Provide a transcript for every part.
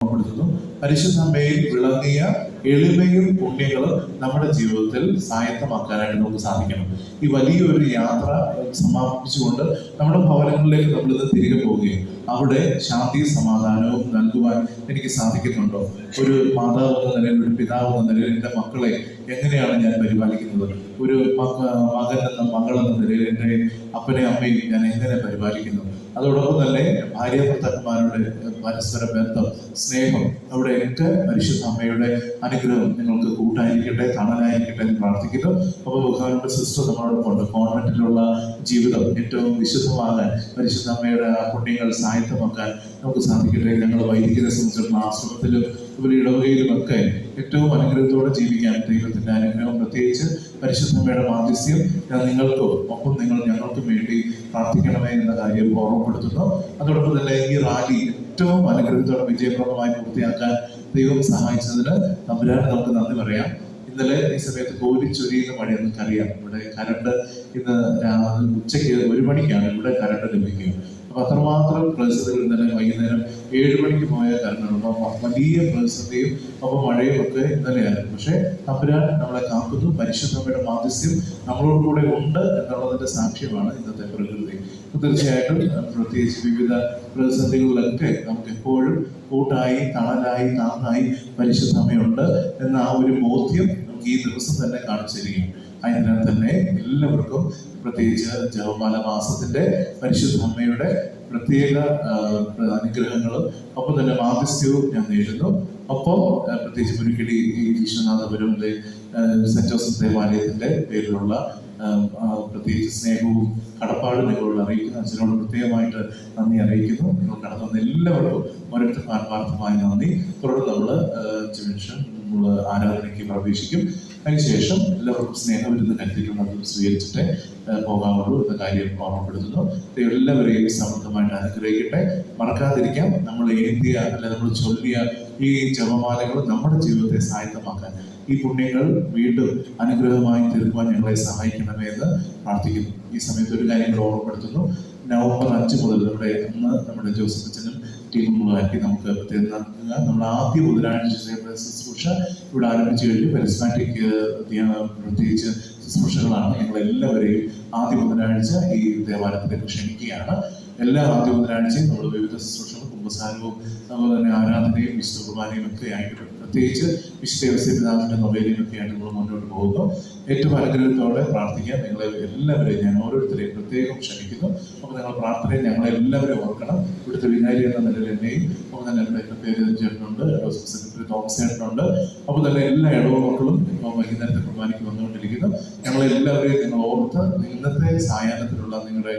ഓർമ്മപ്പെടുത്തുന്നു. പരിശുദ്ധ അമ്മയിൽ വിളങ്ങിയ എളിമയും പുണ്യങ്ങളും നമ്മുടെ ജീവിതത്തിൽ സ്വായത്തമാക്കാനായിട്ട് നമുക്ക് സാധിക്കണം. ഈ വലിയൊരു യാത്ര സമാപിച്ചുകൊണ്ട് നമ്മുടെ ഭവനങ്ങളിലേക്ക് നമ്മളിത് തിരികെ പോവുകയും അവിടെ ശാന്തി സമാധാനവും നൽകുവാൻ എനിക്ക് സാധിക്കുന്നുണ്ടോ? ഒരു മാതാവ് എന്ന നിലയിൽ, ഒരു പിതാവ് എന്ന നിലയിൽ എൻ്റെ മക്കളെ എങ്ങനെയാണ് ഞാൻ പരിപാലിക്കുന്നത്? ഒരു മകൻ എന്ന മകൾ എന്ന നിലയിൽ എൻ്റെ അപ്പനെ അമ്മയും ഞാൻ എങ്ങനെ പരിപാലിക്കുന്നു? അതോടൊപ്പം തന്നെ ഭാര്യ ഭർത്താക്കന്മാരുടെ പരസ്പര ബന്ധം, സ്നേഹം, അവിടെയൊക്കെ പരിശുദ്ധ അമ്മയുടെ അനുഗ്രഹം നിങ്ങൾക്ക് കൂട്ടായിരിക്കട്ടെ, തണലായിരിക്കട്ടെ എന്ന് പ്രാർത്ഥിക്കുന്നു. അപ്പോൾ ബഹുമാനപ്പെട്ട സിസ്റ്റർ നമ്മളോടൊപ്പം ഉണ്ട്. കോൺവെന്റിലുള്ള ജീവിതം ഏറ്റവും വിശുദ്ധമാകാൻ പരിശുദ്ധ അമ്മയുടെ ആ പുണ്യങ്ങൾ സായത്തമാക്കാൻ നമുക്ക് സാധിക്കട്ടെ. ഞങ്ങൾ വൈദികരെ സംബന്ധിച്ചിടത്തോളം ആശ്രമത്തിലും അതുപോലെ ഇടവകയിലുമൊക്കെ ഏറ്റവും അനുഗ്രഹത്തോടെ ജീവിക്കാൻ ദൈവത്തിന്റെ അനുഗ്രഹം, പ്രത്യേകിച്ച് പരിശുദ്ധമ്മയുടെ മാധ്യസ്യം ഞാൻ നിങ്ങൾക്കും ഒപ്പം നിങ്ങൾ ഞങ്ങൾക്കും വേണ്ടി പ്രാർത്ഥിക്കണമേ എന്ന കാര്യം ഓർമ്മപ്പെടുത്തുന്നു. അതോടൊപ്പം തന്നെ ഈ റാലി ഏറ്റവും അനുഗ്രഹത്തോടെ വിജയപ്രദമായി പൂർത്തിയാക്കാൻ ദൈവം സഹായിച്ചതിന് തമ്പുരാന് നമുക്ക് നന്ദി പറയാം. ഇന്നലെ ഈ സമയത്ത് കോരിച്ചൊരിയുന്ന മഴ നമുക്കറിയാം. ഇവിടെ കരണ്ട് ഇന്ന് ഉച്ചയ്ക്ക് 1 മണിക്കാണ് ഇവിടെ കരണ്ട് ലഭിക്കുക. അപ്പൊ അത്രമാത്രം പ്രതിസന്ധികൾ ഇന്നലെ വൈകുന്നേരം 7 മണിക്ക് പോയ കരണ്ടാണ്. അപ്പൊ വലിയ പ്രതിസന്ധിയും അപ്പൊ മഴയും ഒക്കെ ഇന്നലെയായിരുന്നു. പക്ഷെ തമ്പുരാൻ നമ്മളെ കാക്കുന്നു. പരിശുദ്ധമ്മയുടെ മാധ്യസ്യം നമ്മളോട് കൂടെ ഉണ്ട് എന്നുള്ളതിന്റെ സാക്ഷ്യമാണ് ഇന്നത്തെ പ്രകൃതി. തീർച്ചയായിട്ടും പ്രത്യേകിച്ച് വിവിധ പ്രതിസന്ധികളിലൊക്കെ നമുക്ക് എപ്പോഴും കൂട്ടായി, തണലായി, താങ്ങായി പരിശുദ്ധമ്മയുണ്ട് എന്ന ആ ഒരു ബോധ്യം നമുക്ക് ഈ ദിവസം തന്നെ കാണിച്ചിരിക്കും. അതിനാൽ തന്നെ എല്ലാവർക്കും പ്രത്യേകിച്ച് ജപമാല മാസത്തിന്റെ പരിശുദ്ധ അമ്മയുടെ പ്രത്യേക അനുഗ്രഹങ്ങളും ഒപ്പം തന്നെ മാധ്യസ്ഥ്യവും ഞാൻ നേടുന്നു. ഒപ്പം പ്രത്യേകിച്ച് മുരിക്കടി ഈ വിശ്വനാഥപുരത്തിലെ സെന്റ് ജോസഫ് ദേവാലയത്തിന്റെ പേരിലുള്ള പ്രത്യേകിച്ച് സ്നേഹവും കടപ്പാടും നിങ്ങളോട് അറിയിക്കുന്നു. അച്ഛനോട് പ്രത്യേകമായിട്ട് നന്ദി അറിയിക്കുന്നു. നിങ്ങൾ കടന്നു വന്ന എല്ലാവർക്കും ഓരോരുത്തർക്കും ആത്മാർത്ഥമായ നന്ദി. തുടർന്ന് നമ്മൾ നമ്മൾ ആരാധനയ്ക്ക് പ്രവേശിക്കും. അതിനുശേഷം എല്ലാവർക്കും സ്നേഹവിരുന്ന് കരുതിയിട്ടുണ്ട്. അത് സ്വീകരിച്ചിട്ട് പോകാവുള്ളൂ എന്ന കാര്യം ഓർമ്മപ്പെടുത്തുന്നു. എല്ലാവരെയും സമൃദ്ധമായിട്ട് അനുഗ്രഹിക്കട്ടെ. മറക്കാതിരിക്കാം, നമ്മൾ എഴുതിയ അല്ലെ നമ്മൾ ചൊല്ലിയ ഈ ജപമാലകൾ നമ്മുടെ ജീവിതത്തെ സായത്തമാക്കാൻ, ഈ പുണ്യങ്ങൾ വീണ്ടും അനുഗ്രഹമായി തീർക്കുവാൻ ഞങ്ങളെ സഹായിക്കണമേ എന്ന് പ്രാർത്ഥിക്കുന്നു. ഈ സമയത്ത് ഒരു കാര്യം ഓർമ്മപ്പെടുത്തുന്നു. നവംബർ 5 മുതൽ നമ്മുടെ ജോസഫ് അച്ഛനും ടീമുകളാക്കി നമുക്ക് നടത്തുക. നമ്മൾ ആദ്യ ബുധനാഴ്ച ശുശ്രൂഷ ഇവിടെ ആരംഭിച്ചു കഴിഞ്ഞു. കരിസ്മാറ്റിക് പ്രത്യേകിച്ച് ശുശ്രൂഷകളാണ്. ഞങ്ങളെല്ലാവരെയും ആദ്യ ബുധനാഴ്ച ഈ ദേവാലയത്തിലേക്ക് ക്ഷണിക്കുകയാണ്. എല്ലാ ആദ്യ ബുധനാഴ്ചയും നമ്മൾ വിവിധ ശുശ്രൂഷകളും കുമ്പസാരവും അതുപോലെ തന്നെ ആരാധനയും വിശുദ്ധ കുർബാനയും ഒക്കെ ആയിട്ട്, പ്രത്യേകിച്ച് വിശുദ്ധ പിതാവിന്റെ നൊവേനയും ഒക്കെ ആയിട്ട് നമ്മൾ മുന്നോട്ട് പോകുന്നു. ഏറ്റവും അനുഗ്രഹത്തോടെ പ്രാർത്ഥിക്കാൻ നിങ്ങളെ എല്ലാവരെയും ഞാൻ ഓരോരുത്തരെയും പ്രത്യേകം ക്ഷണിക്കുന്നു. അപ്പോൾ നിങ്ങൾ പ്രാർത്ഥനയിൽ ഞങ്ങളെല്ലാവരും ഓർക്കണം. ഇവിടുത്തെ വികാരി എന്ന നിലയിൽ എന്നെയും അപ്പോൾ തന്നെ എൻ്റെ പേര് ചേട്ടനുണ്ട്, സെക്രട്ടറി തോമസ് ചേട്ടനുണ്ട്. അപ്പോൾ തന്നെ എല്ലാ ഇടവ മക്കളും ഇപ്പോൾ വൈകുന്നേരത്തെ കുർബാനയ്ക്ക് വന്നുകൊണ്ടിരിക്കുന്നു. ഞങ്ങളെല്ലാവരെയും നിങ്ങൾ ഓർത്ത് ഇന്നത്തെ സായാഹ്നത്തിലുള്ള നിങ്ങളുടെ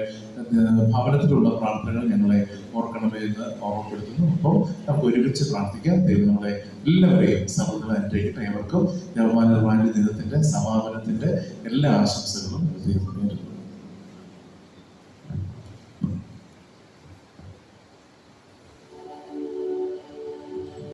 ഭവനത്തിലുള്ള പ്രാർത്ഥനകൾ ഞങ്ങളെ ഓർക്കണമേ എന്ന് ഓർമ്മപ്പെടുത്തുന്നു. അപ്പോൾ നമുക്ക് ഒരുമിച്ച് പ്രാർത്ഥിക്കാം. ദൈവം നമ്മളെ എല്ലാവരെയും സമൃദ്ധമായി അനുഗ്രഹിക്കട്ടെ. ഏവർക്കും ജപമാല ദിനത്തിന്റെ സമാപനത്തിന്റെ എല്ലാ ആശംസകളും ദൈവം നേരുന്നു.